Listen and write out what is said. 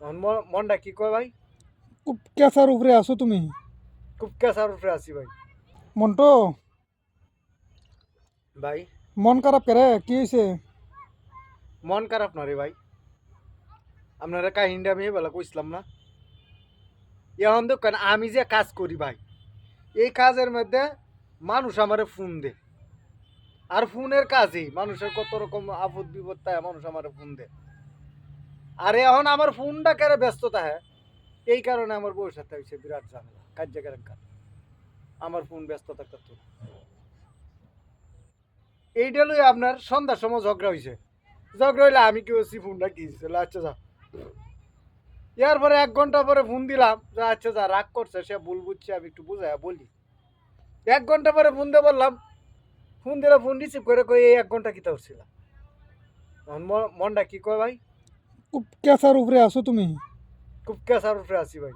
মনটা কি কয় ভাই? খুব ক্যাসার উপরে আছো তুমি। খুব কেসার উপরে আছি ভাই। মন্টু, ভাই মন খারাপ করে কি হয়েছে? মন খারাপ না রে ভাই, আপনারা কাহিনীটা আমি বেলা কইছিলাম না। এখন দেখেন আমি যে কাজ করি ভাই, এই কাজের মধ্যে মানুষ আমারে ফোন দে, আর ফোনের কাজেই মানুষের কত রকম আপদ বিপদ তাই মানুষ আমারে ফোন দে। আর এখন আমার ফোনটা কেন ব্যস্ততা হ্যাঁ, এই কারণে আমার বউর সাথে হয়েছে বিরাট ঝামেলা কার্যকারণ। আমার ফোন ব্যস্ত থাকতো, এইটা লই আপনার সন্ধ্যার সময় ঝগড়া হয়েছে। ঝগড়া হইলে আমি কি বলছি ফোনটা কি ছিল, আচ্ছা যা। ইয়ার পরে 1 ঘন্টা পরে ফোন দিলাম যে আচ্ছা যা রাগ করছে, সে ভুল বুঝছে, আমি একটু বুঝাই বলি। 1 ঘন্টা পরে ফোন দিয়ে বললাম, ফোন দিলে ফোন রিসিভ করে কই এই 1 ঘন্টা কিতা করছিলাম। তখন মনটা কি কয় ভাই? খুব ক্যাসার উপরে আছো তুমি। খুব কেসার উপরে আছি ভাই।